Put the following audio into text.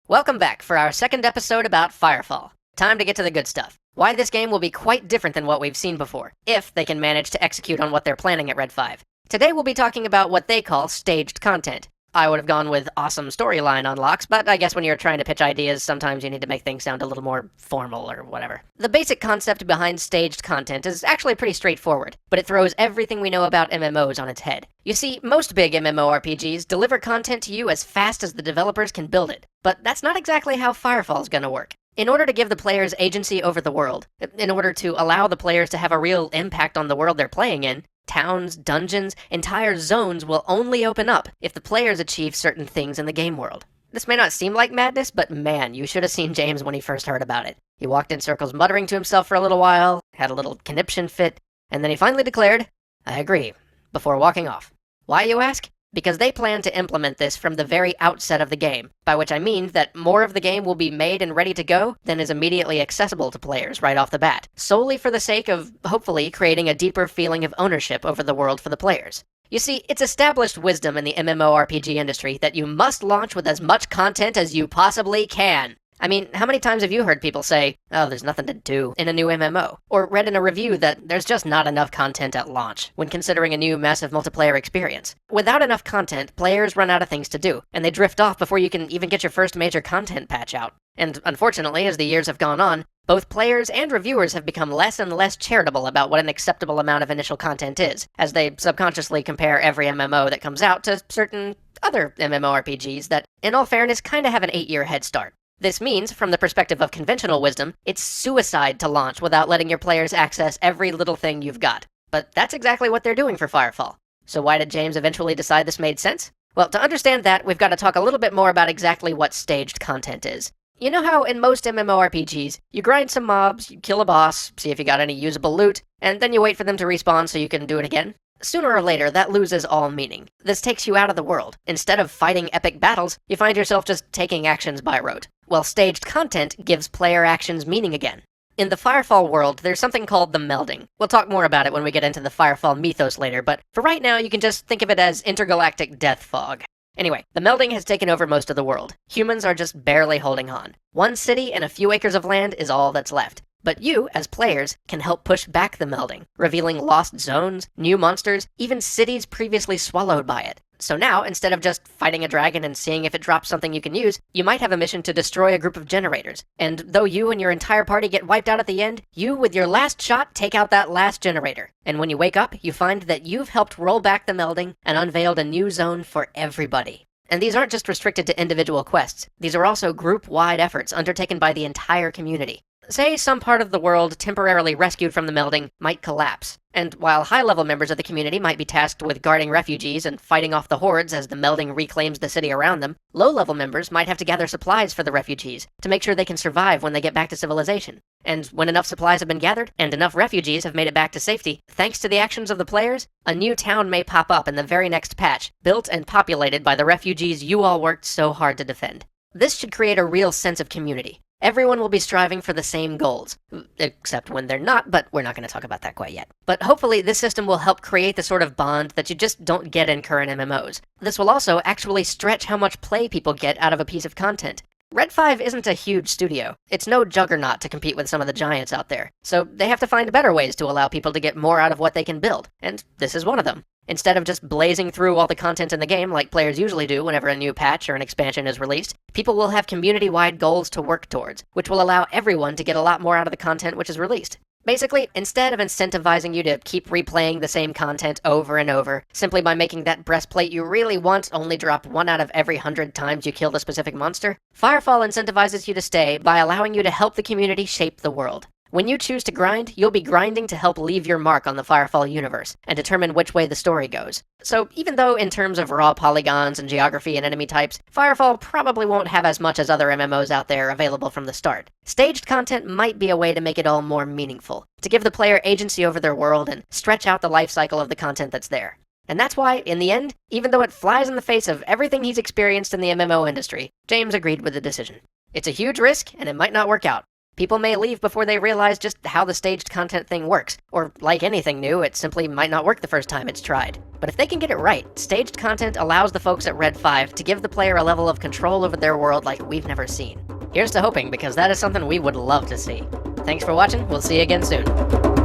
Welcome back for our second episode about Firefall. Time to get to the good stuff. Why this game will be quite different than what we've seen before, if they can manage to execute on what they're planning at Red 5. Today we'll be talking about what they call staged content. I would have gone with awesome storyline unlocks, but I guess when you're trying to pitch ideas, sometimes you need to make things sound a little more formal or whatever. The basic concept behind staged content is actually pretty straightforward, but it throws everything we know about MMOs on its head. You see, most big MMORPGs deliver content to you as fast as the developers can build it, but that's not exactly how Firefall's gonna work. In order to give the players agency over the world, in order to allow the players to have a real impact on the world they're playing in, towns, dungeons, entire zones will only open up if the players achieve certain things in the game world. This may not seem like madness, but man, you should have seen James when he first heard about it. He walked in circles muttering to himself for a little while, had a little conniption fit, and then he finally declared, "I agree," before walking off. Why, you ask? Because they plan to implement this from the very outset of the game, by which I mean that more of the game will be made and ready to go than is immediately accessible to players right off the bat, solely for the sake of, hopefully, creating a deeper feeling of ownership over the world for the players. You see, it's established wisdom in the MMORPG industry that you must launch with as much content as you possibly can. I mean, how many times have you heard people say, "Oh, there's nothing to do" in a new MMO? Or read in a review that there's just not enough content at launch when considering a new massive multiplayer experience? Without enough content, players run out of things to do, and they drift off before you can even get your first major content patch out. And unfortunately, as the years have gone on, both players and reviewers have become less and less charitable about what an acceptable amount of initial content is, as they subconsciously compare every MMO that comes out to certain other MMORPGs that, in all fairness, kinda have an 8-year head start. This means, from the perspective of conventional wisdom, it's suicide to launch without letting your players access every little thing you've got. But that's exactly what they're doing for Firefall. So why did James eventually decide this made sense? Well, to understand that, we've got to talk a little bit more about exactly what staged content is. You know how in most MMORPGs, you grind some mobs, you kill a boss, see if you got any usable loot, and then you wait for them to respawn so you can do it again? Sooner or later, that loses all meaning. This takes you out of the world. Instead of fighting epic battles, you find yourself just taking actions by rote. Well, staged content gives player actions meaning again. In the Firefall world, there's something called the melding. We'll talk more about it when we get into the Firefall mythos later, but for right now, you can just think of it as intergalactic death fog. Anyway, the melding has taken over most of the world. Humans are just barely holding on. One city and a few acres of land is all that's left. But you, as players, can help push back the melding, revealing lost zones, new monsters, even cities previously swallowed by it. So now, instead of just fighting a dragon and seeing if it drops something you can use, you might have a mission to destroy a group of generators. And though you and your entire party get wiped out at the end, you, with your last shot, take out that last generator. And when you wake up, you find that you've helped roll back the melding and unveiled a new zone for everybody. And these aren't just restricted to individual quests. These are also group-wide efforts undertaken by the entire community. Say some part of the world temporarily rescued from the melding might collapse, and while high-level members of the community might be tasked with guarding refugees and fighting off the hordes as the melding reclaims the city around them, low-level members might have to gather supplies for the refugees to make sure they can survive when they get back to civilization. And when enough supplies have been gathered, and enough refugees have made it back to safety, thanks to the actions of the players, a new town may pop up in the very next patch, built and populated by the refugees you all worked so hard to defend. This should create a real sense of community. Everyone will be striving for the same goals, except when they're not, but we're not going to talk about that quite yet. But hopefully this system will help create the sort of bond that you just don't get in current MMOs. This will also actually stretch how much play people get out of a piece of content. Red 5 isn't a huge studio. It's no juggernaut to compete with some of the giants out there, so they have to find better ways to allow people to get more out of what they can build, and this is one of them. Instead of just blazing through all the content in the game like players usually do whenever a new patch or an expansion is released, people will have community-wide goals to work towards, which will allow everyone to get a lot more out of the content which is released. Basically, instead of incentivizing you to keep replaying the same content over and over, simply by making that breastplate you really want only drop 1 out of every 100 times you killed a specific monster, Firefall incentivizes you to stay by allowing you to help the community shape the world. When you choose to grind, you'll be grinding to help leave your mark on the Firefall universe, and determine which way the story goes. So even though in terms of raw polygons and geography and enemy types, Firefall probably won't have as much as other MMOs out there available from the start, staged content might be a way to make it all more meaningful, to give the player agency over their world and stretch out the life cycle of the content that's there. And that's why, in the end, even though it flies in the face of everything he's experienced in the MMO industry, James agreed with the decision. It's a huge risk, and it might not work out. People may leave before they realize just how the staged content thing works, or like anything new, it simply might not work the first time it's tried. But if they can get it right, staged content allows the folks at Red 5 to give the player a level of control over their world like we've never seen. Here's to hoping, because that is something we would love to see. Thanks for watching, we'll see you again soon.